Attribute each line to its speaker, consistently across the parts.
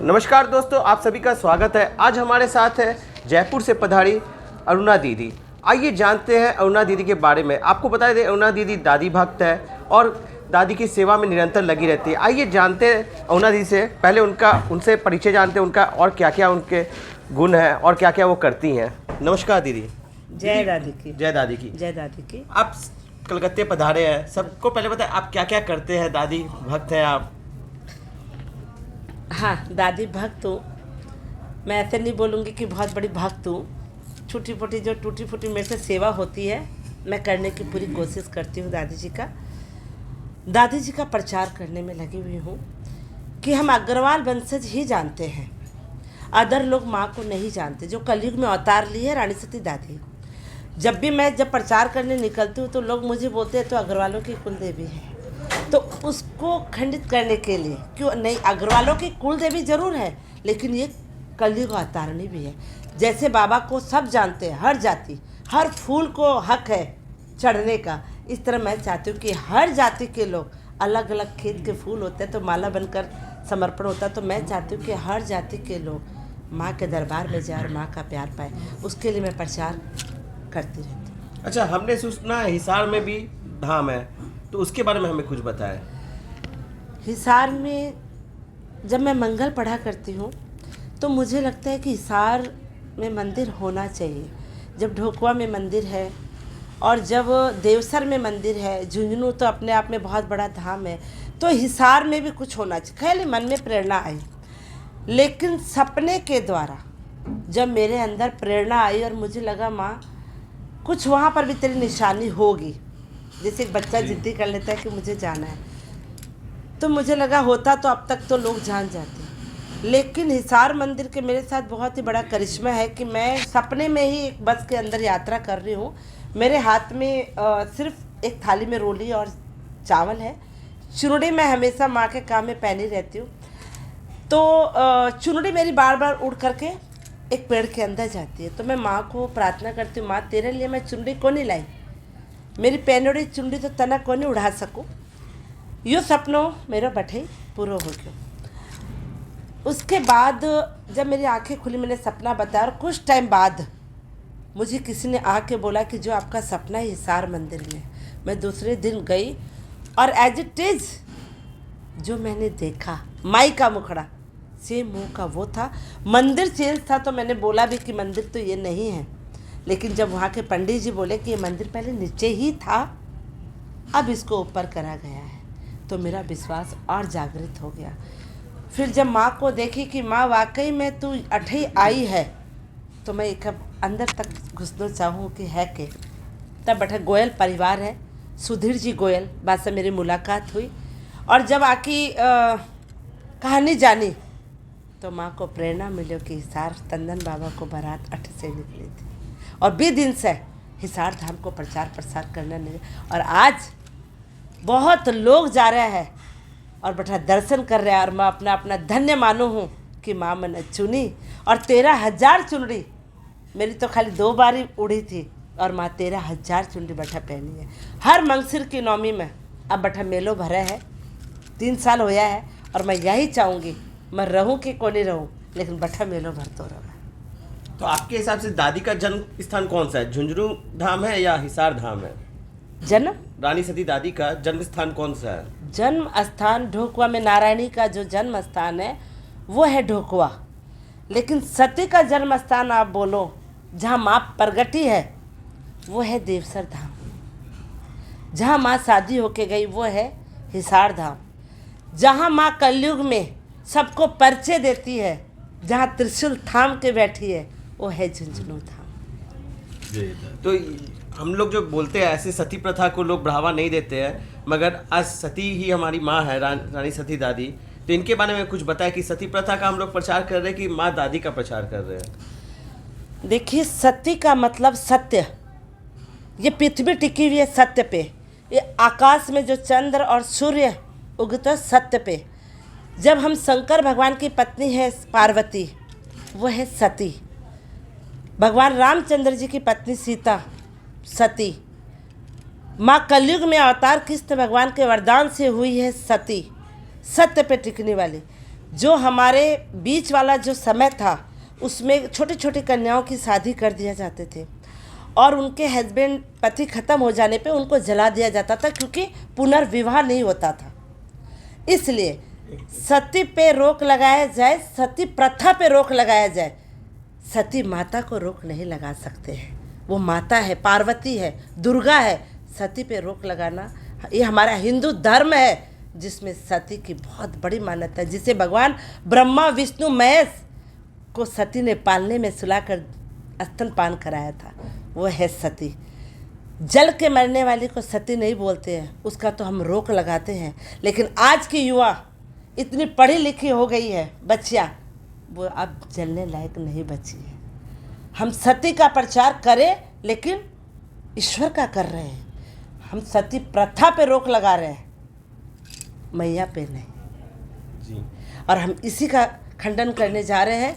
Speaker 1: नमस्कार दोस्तों, आप सभी का स्वागत है। आज हमारे साथ है जयपुर से पधारी अरुणा दीदी। आइए जानते हैं अरुणा दीदी के बारे में। आपको बता दें, अरुणा दीदी दादी भक्त है और दादी की सेवा में निरंतर लगी रहती है। आइए जानते हैं अरुणा दीदी से। पहले उनसे परिचय जानते हैं, उनका और क्या क्या उनके गुण हैं और क्या क्या वो करती हैं। नमस्कार दीदी।
Speaker 2: जय दादी की।
Speaker 1: जय दादी की।
Speaker 2: जय दादी की।
Speaker 1: आप कलकत्ते पधारे हैं, सबको पहले बताएं आप क्या क्या करते हैं। दादी भक्त हैं आप?
Speaker 2: हाँ, दादी भक्त हूँ। मैं ऐसे नहीं बोलूँगी कि बहुत बड़ी भक्त हूँ। छोटी फोटी जो टूटी फूटी मेरे से सेवा होती है, मैं करने की पूरी कोशिश करती हूँ। दादी जी का प्रचार करने में लगी हुई हूँ कि हम अग्रवाल वंशज ही जानते हैं, अदर लोग माँ को नहीं जानते, जो कलयुग में अवतार ली है रानी सती दादी। जब प्रचार करने निकलती हूँ तो लोग मुझे बोलते हैं तो अग्रवालों की कुल देवी है। तो उसको खंडित करने के लिए, क्यों नहीं, अग्रवालों की कुल देवी जरूर है, लेकिन ये कलयुग अवतारिणी भी है। जैसे बाबा को सब जानते हैं, हर जाति हर फूल को हक है चढ़ने का, इस तरह मैं चाहती हूँ कि हर जाति के लोग, अलग अलग खेत के फूल होते हैं तो माला बनकर समर्पण होता है, तो मैं चाहती हूँ कि हर जाति के लोग माँ के दरबार में जाए और माँ का प्यार पाए। उसके लिए मैं प्रचार करती रहती हूँ।
Speaker 1: अच्छा, हमने सुना है हिसार में भी धाम है, तो उसके बारे में हमें कुछ बताएं।
Speaker 2: हिसार में जब मैं मंगल पढ़ा करती हूँ तो मुझे लगता है कि हिसार में मंदिर होना चाहिए। जब ढोकवा में मंदिर है और जब देवसर में मंदिर है, झुंझुनू तो अपने आप में बहुत बड़ा धाम है, तो हिसार में भी कुछ होना चाहिए। ख्याल मन में प्रेरणा आई, लेकिन सपने के द्वारा जब मेरे अंदर प्रेरणा आई और मुझे लगा माँ कुछ वहाँ पर भी तेरी निशानी होगी। जैसे एक बच्चा जिद्दी कर लेता है कि मुझे जाना है, तो मुझे लगा होता तो अब तक तो लोग जान जाते। लेकिन हिसार मंदिर के मेरे साथ बहुत ही बड़ा करिश्मा है कि मैं सपने में ही एक बस के अंदर यात्रा कर रही हूँ। मेरे हाथ में सिर्फ एक थाली में रोली और चावल है। चुनरी मैं हमेशा माँ के काम में पहनी रहती हूँ, तो चुनरी मेरी बार बार उड़ करके एक पेड़ के अंदर जाती है। तो मैं माँ को प्रार्थना करती हूँ, माँ तेरे लिए मैं चुनरी को नहीं लाई, मेरी पहनोड़ी चुनरी तो तना को नहीं उड़ा सकूँ, यो सपनों मेरा बठे पूरा हो गया। उसके बाद जब मेरी आंखें खुली, मैंने सपना बताया और कुछ टाइम बाद मुझे किसी ने आके बोला कि जो आपका सपना है हिसार मंदिर में। मैं दूसरे दिन गई और एज इट इज़ जो मैंने देखा, माई का मुखड़ा सेम मुँह का वो था। मंदिर चेंज था, तो मैंने बोला भी कि मंदिर तो ये नहीं है, लेकिन जब वहाँ के पंडित जी बोले कि ये मंदिर पहले नीचे ही था, अब इसको ऊपर करा गया है, तो मेरा विश्वास और जागृत हो गया। फिर जब माँ को देखी कि माँ वाकई में तू अठई आई है, तो मैं एक अंदर तक घुसना चाहूँ कि है के। तब बैठा गोयल परिवार है, सुधीर जी गोयल, बात से मेरी मुलाकात हुई और जब आकी कहानी जानी तो माँ को प्रेरणा मिली कि हिसार तंदन बाबा को बारात 8 से निकली थी और 20 दिन से हिसार धाम को प्रचार प्रसार करना नहीं, और आज बहुत लोग जा रहे हैं और बैठा दर्शन कर रहे हैं। और मैं अपना अपना धन्य मानू हूँ कि माँ मैंने चुनी और 13,000 चुनरी, मेरी तो खाली 2 बार ही उड़ी थी और माँ 13,000 चुनरी बैठा पहनी है। हर मंगसिर की नौमी में अब बैठा मेलो भरा है, 3 साल होया है, और मैं यही चाहूँगी मैं रहूँ कि को नहीं रहूँ, लेकिन बैठा मेलो भर तो रहा।
Speaker 1: तो आपके हिसाब से दादी का जन्म स्थान कौन सा है? झुंझुनू धाम है या हिसार धाम है?
Speaker 2: जन्म
Speaker 1: रानी सती दादी का जन्म स्थान कौन सा है?
Speaker 2: जन्म स्थान ढोकवा में नारायणी का जो जन्म स्थान है वो है ढोकवा, लेकिन सती का जन्म स्थान आप बोलो जहाँ माँ प्रगटी है वो है देवसर धाम। जहाँ माँ शादी होके गई वो है हिसार धाम। जहाँ माँ कलयुग में सबको परिचय देती है, जहाँ त्रिशूल थाम के बैठी है, वो है झुंझुनू धाम।
Speaker 1: तो हम लोग जो बोलते हैं ऐसे सती प्रथा को लोग बढ़ावा नहीं देते हैं, मगर आज सती ही हमारी माँ है, रानी सती दादी। तो इनके बारे में कुछ बताया कि सती प्रथा का हम लोग प्रचार कर रहे हैं कि माँ दादी का प्रचार कर रहे हैं?
Speaker 2: देखिए, सती का मतलब सत्य। ये पृथ्वी टिकी हुई है सत्य पे, ये आकाश में जो चंद्र और सूर्य उगते हैं सत्य पे। जब हम शंकर भगवान की पत्नी है पार्वती, वो है सती। भगवान रामचंद्र जी की पत्नी सीता सती। माँ कलयुग में अवतार कृष्ण भगवान के वरदान से हुई है सती, सत्य पे टिकने वाली। जो हमारे बीच वाला जो समय था उसमें छोटी छोटी कन्याओं की शादी कर दिया जाते थे और उनके हस्बैंड पति ख़त्म हो जाने पे उनको जला दिया जाता था, क्योंकि पुनर्विवाह नहीं होता था। इसलिए सती पे रोक लगाया जाए, सती प्रथा पे रोक लगाया जाए। सती माता को रोक नहीं लगा सकते हैं, वो माता है, पार्वती है, दुर्गा है। सती पे रोक लगाना ये हमारा हिंदू धर्म है, जिसमें सती की बहुत बड़ी मान्यता है, जिसे भगवान ब्रह्मा विष्णु महेश को सती ने पालने में सुलाकर स्तनपान कराया था, वो है सती। जल के मरने वाली को सती नहीं बोलते हैं, उसका तो हम रोक लगाते हैं। लेकिन आज की युवा इतनी पढ़ी लिखी हो गई है बच्चियाँ, वो अब जलने लायक नहीं बची है। हम सती का प्रचार करें लेकिन ईश्वर का कर रहे हैं। हम सती प्रथा पे रोक लगा रहे हैं, मैया पे नहीं
Speaker 1: जी।
Speaker 2: और हम इसी का खंडन करने जा रहे हैं।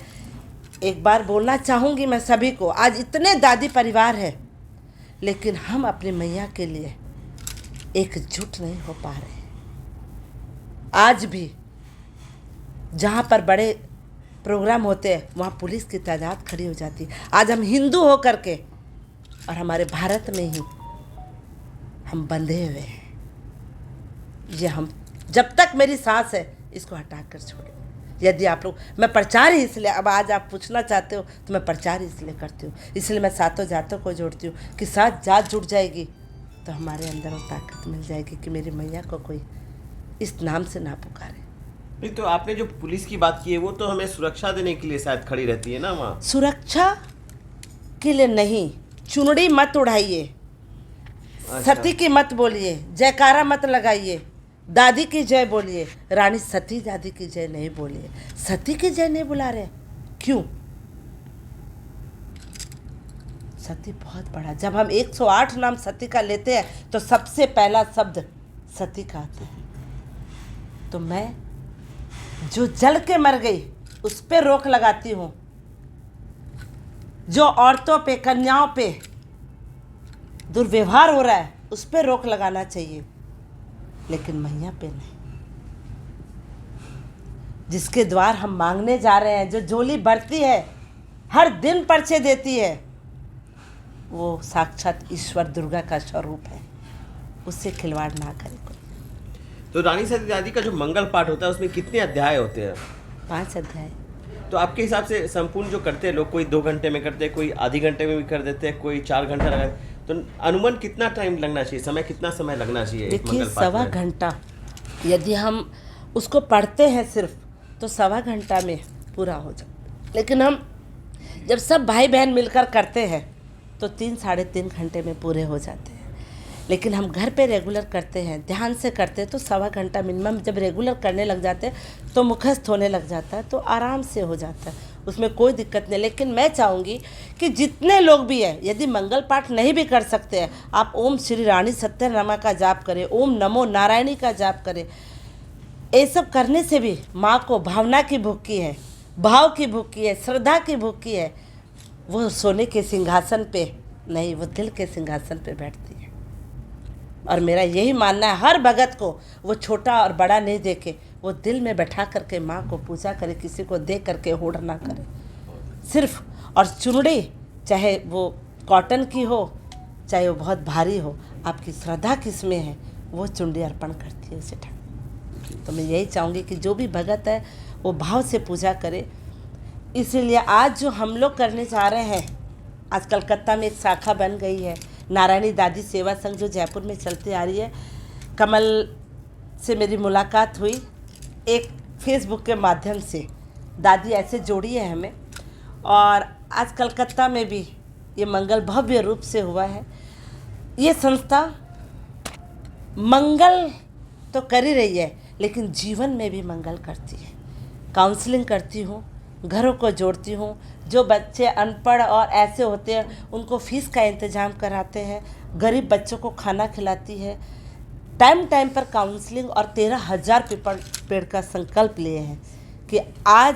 Speaker 2: एक बार बोलना चाहूँगी मैं सभी को, आज इतने दादी परिवार है लेकिन हम अपनी मैया के लिए एकजुट नहीं हो पा रहे हैं। आज भी जहाँ पर बड़े प्रोग्राम होते हैं वहाँ पुलिस की तादाद खड़ी हो जाती है। आज हम हिंदू हो करके और हमारे भारत में ही हम बंधे हुए हैं। ये हम जब तक मेरी सांस है इसको हटा कर छोड़ो। यदि आप लोग, मैं प्रचार ही इसलिए, अब आज आप पूछना चाहते हो तो मैं प्रचार ही इसलिए करती हूँ, इसलिए मैं सातों जातों को जोड़ती हूँ कि सात जात जुड़ जाएगी तो हमारे अंदर वो ताकत मिल जाएगी कि मेरी मैया को कोई इस नाम से ना पुकारे।
Speaker 1: नहीं, तो आपने जो पुलिस की बात की है वो तो हमें सुरक्षा देने के लिए शायद खड़ी रहती है ना वहाँ।
Speaker 2: सुरक्षा के लिए नहीं, चुनड़ी मत उड़ाइए,
Speaker 1: अच्छा।
Speaker 2: सती की मत बोलिए, जयकारा मत लगाइए, दादी की जय बोलिए, रानी सती दादी की जय नहीं बोलिए। सती की जय नहीं बुला रहे, क्यों? सती बहुत बड़ा, जब हम 108 नाम सती का लेते हैं तो सबसे पहला शब्द सती का आता है। तो मैं जो जल के मर गई उस पे रोक लगाती हूँ, जो औरतों पे, कन्याओं पे दुर्व्यवहार हो रहा है उस पे रोक लगाना चाहिए, लेकिन मैया पे नहीं। जिसके द्वार हम मांगने जा रहे हैं, जो झोली भरती है, हर दिन पर्चे देती है, वो साक्षात ईश्वर दुर्गा का स्वरूप है। उससे खिलवाड़ ना करे कोई।
Speaker 1: तो रानी सती दादी का जो मंगल पाठ होता है उसमें कितने अध्याय होते हैं?
Speaker 2: 5 अध्याय।
Speaker 1: तो आपके हिसाब से संपूर्ण जो करते हैं लोग, कोई 2 घंटे में करते हैं, कोई आधे घंटे में भी कर देते हैं, कोई 4 घंटा लगा, तो अनुमान कितना टाइम लगना चाहिए, समय कितना समय लगना चाहिए एक
Speaker 2: देखिए,
Speaker 1: मंगल पाठ
Speaker 2: 1.25
Speaker 1: में?
Speaker 2: घंटा यदि हम उसको पढ़ते हैं सिर्फ तो 1.25 घंटा में पूरा हो जाता। लेकिन हम जब सब भाई बहन मिलकर करते हैं तो 3 साढ़े 3 घंटे में पूरे हो जाते हैं। लेकिन हम घर पे रेगुलर करते हैं, ध्यान से करते हैं तो 1.25 घंटा मिनिमम। जब रेगुलर करने लग जाते हैं तो मुखस्थ होने लग जाता है, तो आराम से हो जाता है, उसमें कोई दिक्कत नहीं। लेकिन मैं चाहूँगी कि जितने लोग भी हैं, यदि मंगल पाठ नहीं भी कर सकते हैं, आप ओम श्री रानी सत्यनामा का जाप करें, ओम नमो नारायणी का जाप करें। ये सब करने से भी माँ को भावना की भूखी है, भाव की भूखी है, श्रद्धा की भूखी है। वो सोने के सिंहासन पे नहीं, वो दिल के सिंहासन पे बैठती है। और मेरा यही मानना है, हर भगत को वो छोटा और बड़ा नहीं देखे, वो दिल में बैठा करके माँ को पूजा करे, किसी को दे करके होड़ ना करे सिर्फ। और चुनड़ी चाहे वो कॉटन की हो, चाहे वो बहुत भारी हो, आपकी श्रद्धा किस में है वो चुनड़ी अर्पण करती है उसे ठाकुर। तो मैं यही चाहूँगी कि जो भी भगत है वो भाव से पूजा करे। इसीलिए आज जो हम लोग करने जा रहे हैं, आज कलकत्ता में एक शाखा बन गई है, नारायणी दादी सेवा संघ, जो जयपुर में चलती आ रही है। कमल से मेरी मुलाकात हुई एक फेसबुक के माध्यम से, दादी ऐसे जोड़ी है हमें, और आज कलकत्ता में भी ये मंगल भव्य रूप से हुआ है। ये संस्था मंगल तो कर ही रही है लेकिन जीवन में भी मंगल करती है। काउंसलिंग करती हूँ, घरों को जोड़ती हूँ, जो बच्चे अनपढ़ और ऐसे होते हैं उनको फीस का इंतज़ाम कराते हैं, गरीब बच्चों को खाना खिलाती है, टाइम टाइम पर काउंसलिंग, और 13,000 पेड़ का संकल्प लिए हैं कि आज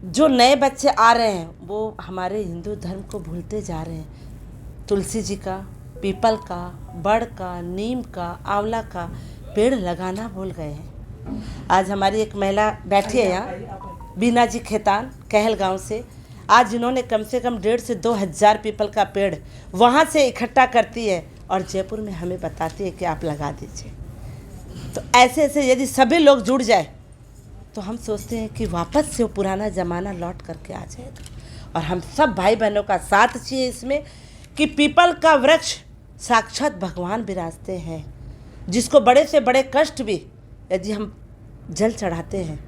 Speaker 2: जो नए बच्चे आ रहे हैं वो हमारे हिंदू धर्म को भूलते जा रहे हैं। तुलसी जी का, पीपल का, बड़ का, नीम का, आंवला का पेड़ लगाना भूल गए हैं। आज हमारी एक महिला बैठी है यहाँ, बीना जी खेतान, कहल गांव से। आज इन्होंने कम से कम 1,500 से 2,000 पीपल का पेड़ वहाँ से इकट्ठा करती है और जयपुर में हमें बताती है कि आप लगा दीजिए। तो ऐसे ऐसे यदि सभी लोग जुड़ जाए तो हम सोचते हैं कि वापस से वो पुराना ज़माना लौट करके आ जाएगा। और हम सब भाई बहनों का साथ चाहिए इसमें कि पीपल का वृक्ष साक्षात भगवान विराजते हैं, जिसको बड़े से बड़े कष्ट भी यदि हम जल चढ़ाते हैं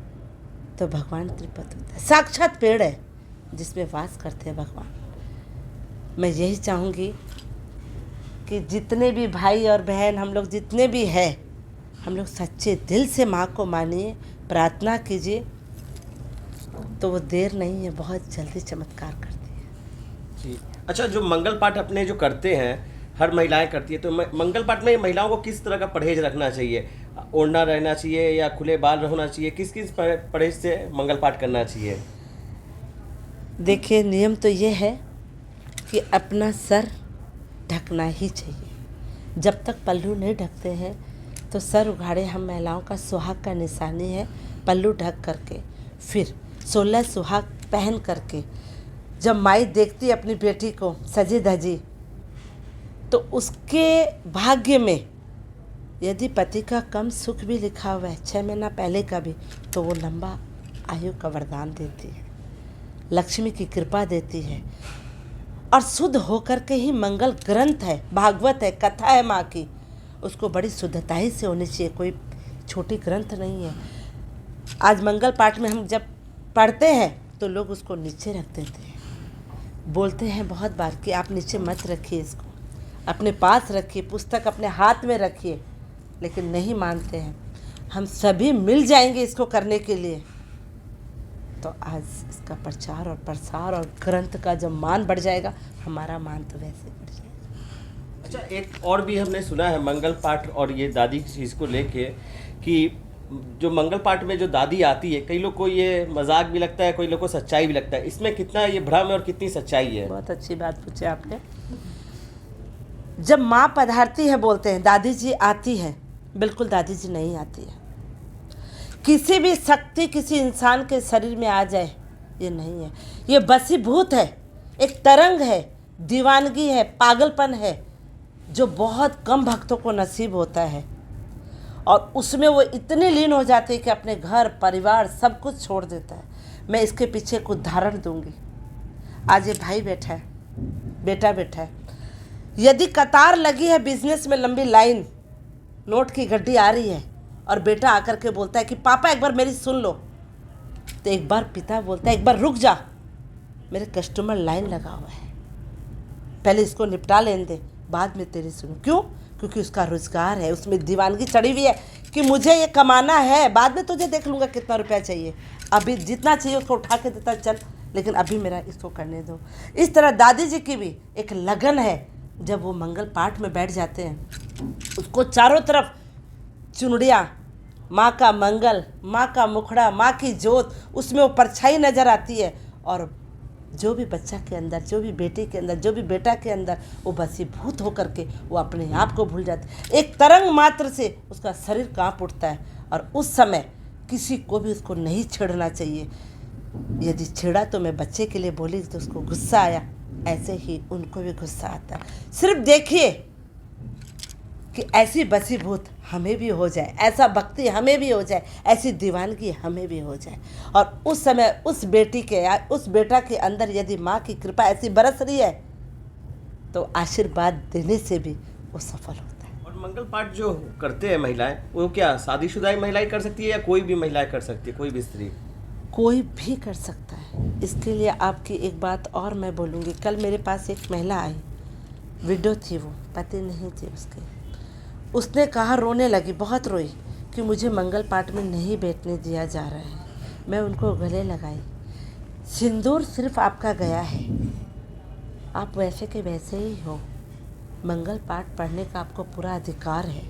Speaker 2: तो भगवान कृपा होता है। साक्षात पेड़ है जिसमें वास करते हैं भगवान। मैं यही चाहूँगी कि जितने भी भाई और बहन हम लोग जितने भी हैं, हम लोग सच्चे दिल से माँ को मानिए, प्रार्थना कीजिए, तो वो देर नहीं है, बहुत जल्दी चमत्कार करती है।
Speaker 1: जी। अच्छा, जो मंगल पाठ अपने जो करते हैं, हर महिलाएं करती है, तो मंगल पाठ में महिलाओं को किस तरह का परहेज रखना चाहिए? ओढ़ना रहना चाहिए या खुले बाल रहना चाहिए? किस किस परहेज से मंगल पाठ करना चाहिए?
Speaker 2: देखिए, नियम तो ये है कि अपना सर ढकना ही चाहिए। जब तक पल्लू नहीं ढकते हैं तो सर उघाड़े हम महिलाओं का सुहाग का निशानी है। पल्लू ढक करके फिर 16 सुहाग पहन करके जब माई देखती है अपनी बेटी को सजी धजी, तो उसके भाग्य में यदि पति का कम सुख भी लिखा हुआ है 6 महीना पहले का भी, तो वो लंबा आयु का वरदान देती है, लक्ष्मी की कृपा देती है। और शुद्ध होकर के ही मंगल ग्रंथ है, भागवत है, कथा है माँ की, उसको बड़ी शुद्धताई से होनी चाहिए, कोई छोटी ग्रंथ नहीं है। आज मंगल पाठ में हम जब पढ़ते हैं तो लोग उसको नीचे रख देते हैं, बोलते हैं बहुत बार कि आप नीचे मत रखिए, इसको अपने पास रखिए, पुस्तक अपने हाथ में रखिए, लेकिन नहीं मानते हैं। हम सभी मिल जाएंगे इसको करने के लिए, तो आज इसका प्रचार और प्रसार और ग्रंथ का जब मान बढ़ जाएगा, हमारा मान तो वैसे बढ़ जाएगा।
Speaker 1: अच्छा, एक और भी हमने सुना है मंगल पाठ और ये दादी चीज़ को लेके कि जो मंगल पाठ में जो दादी आती है, कई लोग को ये मजाक भी लगता है, कोई लोग को सच्चाई भी लगता है, इसमें कितना ये भ्रम है और कितनी सच्चाई है?
Speaker 2: बहुत अच्छी बात पूछी आपने। जब माँ पधारती है बोलते हैं दादी जी आती है, बिल्कुल दादी जी नहीं आती है। किसी भी शक्ति किसी इंसान के शरीर में आ जाए, ये नहीं है, ये बसीभूत है, एक तरंग है, दीवानगी है, पागलपन है, जो बहुत कम भक्तों को नसीब होता है। और उसमें वो इतने लीन हो जाते हैं कि अपने घर परिवार सब कुछ छोड़ देता है। मैं इसके पीछे कुछ उदाहरण दूंगी। आज ये भाई बैठा है, बेटा बैठा है, यदि कतार लगी है बिजनेस में, लंबी लाइन, नोट की गड्डी आ रही है और बेटा आकर के बोलता है कि पापा एक बार मेरी सुन लो, तो एक बार पिता बोलता है एक बार रुक जा, मेरे कस्टमर लाइन लगा हुआ है, पहले इसको निपटा लेने दे, बाद में तेरी सुनो। क्यों? क्योंकि उसका रोजगार है, उसमें दीवानगी चढ़ी हुई है कि मुझे ये कमाना है, बाद में तुझे देख लूँगा कितना रुपया चाहिए, अभी जितना चाहिए उसको उठा के देता चल, लेकिन अभी मेरा इसको करने दो। इस तरह दादी जी की भी एक लगन है। जब वो मंगल पाठ में बैठ जाते हैं, उसको चारों तरफ चुनड़ियाँ, माँ का मंगल, माँ का मुखड़ा, माँ की जोत, उसमें वो परछाई नज़र आती है। और जो भी बच्चा के अंदर, जो भी बेटे के अंदर, जो भी बेटा के अंदर, वो बसीभूत होकर के वो अपने आप को भूल जाते हैं। एक तरंग मात्र से उसका शरीर कांप उठता है। और उस समय किसी को भी उसको नहीं छेड़ना चाहिए। यदि छेड़ा तो मैं बच्चे के लिए बोली तो उसको गुस्सा आया, ऐसे ही उनको भी गुस्सा आता है। सिर्फ देखिए कि ऐसी बसीभूत हमें भी हो जाए, ऐसा भक्ति हमें भी हो जाए, ऐसी दीवानगी हमें भी हो जाए। और उस समय उस बेटी के या उस बेटा के अंदर यदि माँ की कृपा ऐसी बरस रही है, तो आशीर्वाद देने से भी वो सफल होता है।
Speaker 1: और मंगल पाठ जो करते हैं महिलाएं, वो क्या शादीशुदा महिलाएं कर सकती है या कोई भी महिलाएं कर सकती है, कोई भी स्त्री?
Speaker 2: कोई भी कर सकता है। इसके लिए आपकी एक बात और मैं बोलूँगी। कल मेरे पास एक महिला आई, विडो थी, वो पति नहीं थे उसके। उसने कहा, रोने लगी, बहुत रोई कि मुझे मंगल पाठ में नहीं बैठने दिया जा रहा है। मैं उनको गले लगाई, सिंदूर सिर्फ आपका गया है, आप वैसे के वैसे ही हो, मंगल पाठ पढ़ने का आपको पूरा अधिकार है,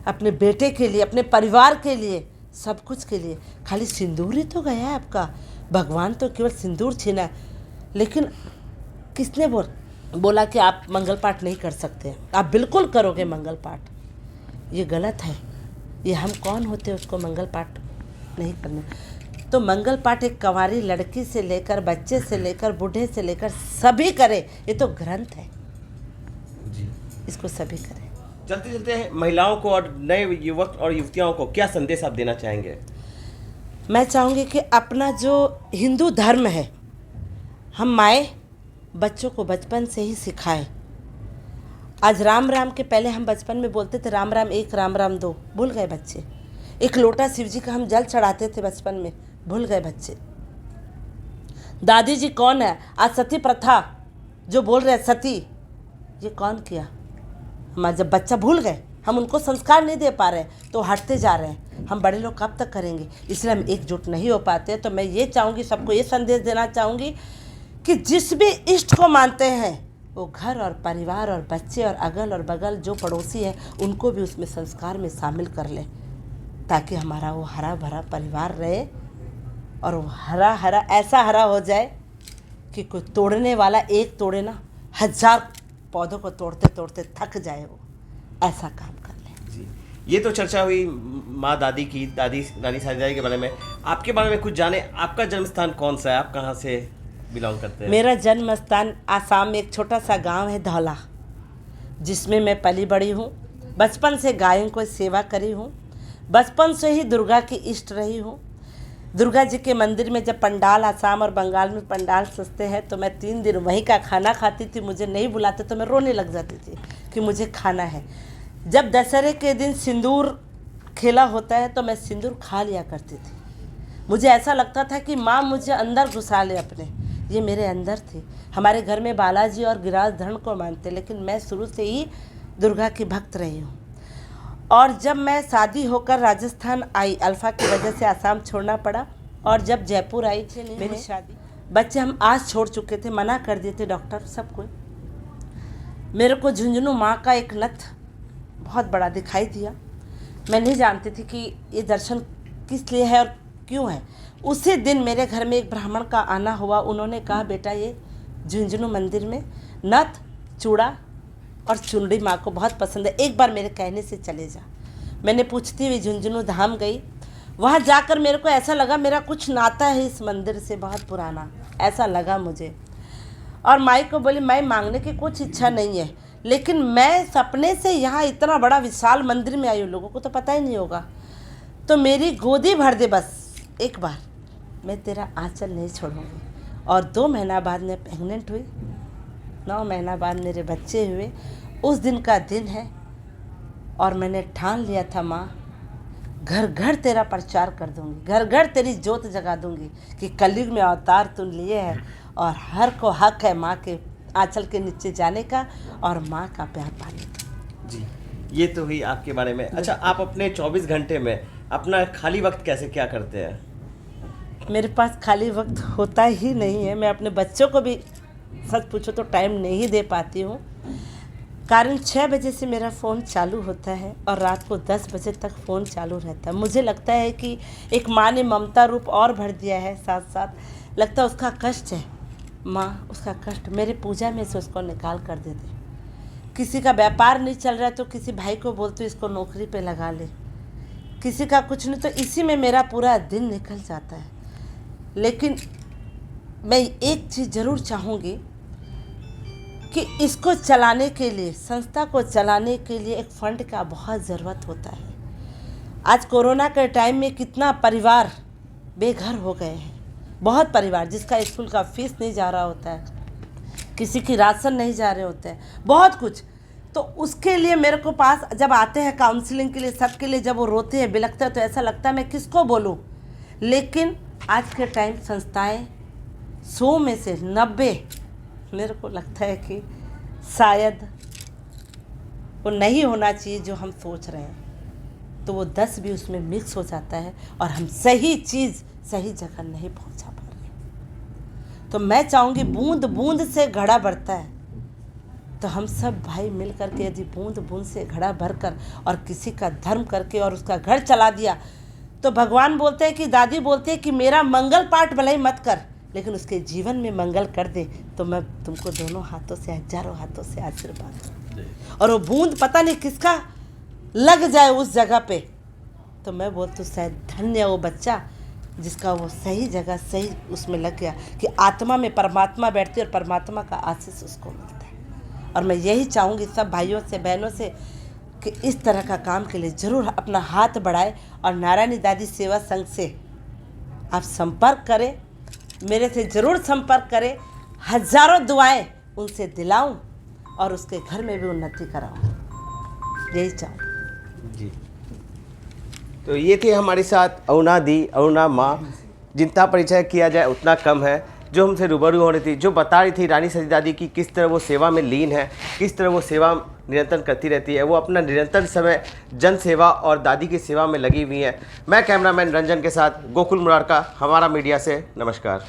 Speaker 2: अपने बेटे के लिए, अपने परिवार के लिए, सब कुछ के लिए। खाली सिंदूर ही तो गया है आपका, भगवान तो केवल सिंदूर छीना है। लेकिन किसने बोला कि आप मंगल पाठ नहीं कर सकते? आप बिल्कुल करोगे मंगल पाठ, ये गलत है। ये हम कौन होते उसको मंगल पाठ नहीं करने। तो मंगल पाठ एक कंवारी लड़की से लेकर बच्चे से लेकर बूढ़े से लेकर सभी करे, ये तो ग्रंथ है
Speaker 1: जी।
Speaker 2: इसको सभी करें।
Speaker 1: चलते चलते महिलाओं को और नए युवक और युवतियों को क्या संदेश आप देना चाहेंगे?
Speaker 2: मैं चाहूँगी कि अपना जो हिंदू धर्म है हम माए बच्चों को बचपन से ही सिखाएं। आज राम राम के पहले हम बचपन में बोलते थे राम राम एक राम राम दो, भूल गए बच्चे। एक लोटा शिव जी का हम जल चढ़ाते थे बचपन में, भूल गए बच्चे। दादी जी कौन है? आज सती प्रथा जो बोल रहे हैं सती, ये कौन किया? हम जब बच्चा भूल गए, हम उनको संस्कार नहीं दे पा रहे तो हटते जा रहे हैं। हम बड़े लोग कब तक करेंगे? इसलिए हम एकजुट नहीं हो पाते। तो मैं ये चाहूँगी, सबको ये संदेश देना चाहूँगी कि जिस भी इष्ट को मानते हैं वो घर और परिवार और बच्चे और अगल और बगल जो पड़ोसी है उनको भी उसमें संस्कार में शामिल कर ले, ताकि हमारा वो हरा भरा परिवार रहे और वो हरा हरा ऐसा हरा हो जाए कि कोई तोड़ने वाला एक तोड़े ना, 1000 पौधों को तोड़ते तोड़ते थक जाए, वो ऐसा काम कर ले।
Speaker 1: जी, ये तो चर्चा हुई माँ दादी की, दादी रानी सारिदाई के बारे में। आपके बारे में कुछ जाने, आपका जन्म स्थान कौन सा है? आप कहाँ से बिलोंग करते हैं?
Speaker 2: मेरा जन्म स्थान आसाम में एक छोटा सा गांव है धौला, जिसमें मैं पली बड़ी हूँ। बचपन से गायों को सेवा करी हूँ, बचपन से ही दुर्गा की इष्ट रही हूँ। दुर्गा जी के मंदिर में जब पंडाल, आसाम और बंगाल में पंडाल सजते हैं तो मैं 3 दिन वहीं का खाना खाती थी। मुझे नहीं बुलाते तो मैं रोने लग जाती थी कि मुझे खाना है। जब दशहरे के दिन सिंदूर खेला होता है तो मैं सिंदूर खा लिया करती थी। मुझे ऐसा लगता था कि माँ मुझे अंदर घुसा ले अपने, ये मेरे अंदर थी। हमारे घर में बालाजी और गिराज धरण को मानते, लेकिन मैं शुरू से ही दुर्गा की भक्त रही हूँ। और जब मैं शादी होकर राजस्थान आई, अल्फ़ा की वजह से आसाम छोड़ना पड़ा, और जब जयपुर आई मेरी शादी, बच्चे हम आज छोड़ चुके थे, मना कर दिए थे डॉक्टर सब कोई। मेरे को झुंझुनू माँ का एक नथ बहुत बड़ा दिखाई दिया। मैं नहीं जानती थी कि ये दर्शन किस लिए है और क्यों है। उसी दिन मेरे घर में एक ब्राह्मण का आना हुआ। उन्होंने कहा बेटा ये झुंझुनू मंदिर में नथ, चूड़ा और चुनरी माँ को बहुत पसंद है, एक बार मेरे कहने से चले जा। मैंने पूछती हुई झुंझुनू धाम गई। वहाँ जाकर मेरे को ऐसा लगा मेरा कुछ नाता है इस मंदिर से, बहुत पुराना ऐसा लगा मुझे। और माई को बोली माई मांगने की कुछ इच्छा नहीं है, लेकिन मैं सपने से यहाँ इतना बड़ा विशाल मंदिर में आई हूँ, लोगों को तो पता ही नहीं होगा, तो मेरी गोदी भर दे बस एक बार, मैं तेरा आंचल नहीं छोड़ूंगी। और 2 महीना बाद मैं प्रेग्नेंट हुई, 9 महीना बाद मेरे बच्चे हुए। उस दिन का दिन है और मैंने ठान लिया था माँ घर घर तेरा प्रचार कर दूंगी, घर घर तेरी ज्योत जगा दूंगी कि कलयुग में अवतार तुम लिए है और हर को हक है माँ के आंचल के नीचे जाने का और माँ का प्यार पाने का।
Speaker 1: जी, ये तो हुई आपके बारे में। अच्छा, आप अपने 24 घंटे में अपना खाली वक्त कैसे क्या करते हैं?
Speaker 2: मेरे पास खाली वक्त होता ही नहीं है। मैं अपने बच्चों को भी सच पूछो तो टाइम नहीं दे पाती हूँ, कारण 6 बजे से मेरा फ़ोन चालू होता है और रात को 10 बजे तक फ़ोन चालू रहता है। मुझे लगता है कि एक माँ ने ममता रूप और भर दिया है, साथ साथ लगता है उसका कष्ट है, माँ उसका कष्ट मेरे पूजा में से उसको निकाल कर देते। किसी का व्यापार नहीं चल रहा है तो किसी भाई को बोलते इसको नौकरी पे लगा ले, किसी का कुछ नहीं, तो इसी में मेरा पूरा दिन निकल जाता है। लेकिन मैं एक चीज़ ज़रूर चाहूँगी कि इसको चलाने के लिए, संस्था को चलाने के लिए एक फंड का बहुत ज़रूरत होता है। आज कोरोना के टाइम में कितना परिवार बेघर हो गए हैं, बहुत परिवार जिसका स्कूल का फीस नहीं जा रहा होता है, किसी की राशन नहीं जा रहे होते हैं, बहुत कुछ। तो उसके लिए मेरे को पास जब आते हैं काउंसलिंग के लिए, सबके लिए जब वो रोते हैं, बिलखते हैं, तो ऐसा लगता है मैं किसको बोलूँ। लेकिन आज के टाइम संस्थाएं 100 में से 90 मेरे को लगता है कि शायद वो नहीं होना चाहिए जो हम सोच रहे हैं, तो वो 10 भी उसमें मिक्स हो जाता है और हम सही चीज़ सही जगह नहीं पहुंचा पा रहे। तो मैं चाहूँगी बूंद बूंद से घड़ा बढ़ता है, तो हम सब भाई मिल करके यदि बूंद बूंद से घड़ा भरकर और किसी का धर्म करके और उसका घर चला दिया, तो भगवान बोलते हैं कि दादी बोलते हैं कि मेरा मंगल पाठ भले ही मत कर, लेकिन उसके जीवन में मंगल कर दे, तो मैं तुमको दोनों हाथों से, हजारों हाथों से आशीर्वाद दूँ। और वो बूंद पता नहीं किसका लग जाए उस जगह पे, तो मैं बोलती हूँ शायद धन्य वो बच्चा जिसका वो सही जगह सही उसमें लग गया कि आत्मा में परमात्मा बैठती है और परमात्मा का आशीष उसको मिलता है। और मैं यही चाहूँगी सब भाइयों से बहनों से कि इस तरह का काम के लिए ज़रूर अपना हाथ बढ़ाए और नारायणी दादी सेवा संघ से आप संपर्क करें, मेरे से ज़रूर संपर्क करें, हज़ारों दुआएं उनसे दिलाऊं और उसके घर में भी उन्नति कराऊं, यही चाहूँ।
Speaker 1: जी, तो ये थे हमारे साथ अरुणा दी, अरुणा माँ, जितना परिचय किया जाए उतना कम है, जो हमसे रूबरू हो रही थी, जो बता रही थी रानी सती दादी की किस तरह वो सेवा में लीन है, किस तरह वो सेवा निरंतर करती रहती है। वो अपना निरंतर समय जन सेवा और दादी की सेवा में लगी हुई है। मैं कैमरामैन रंजन के साथ गोकुल मुरारका, हमारा मीडिया से नमस्कार।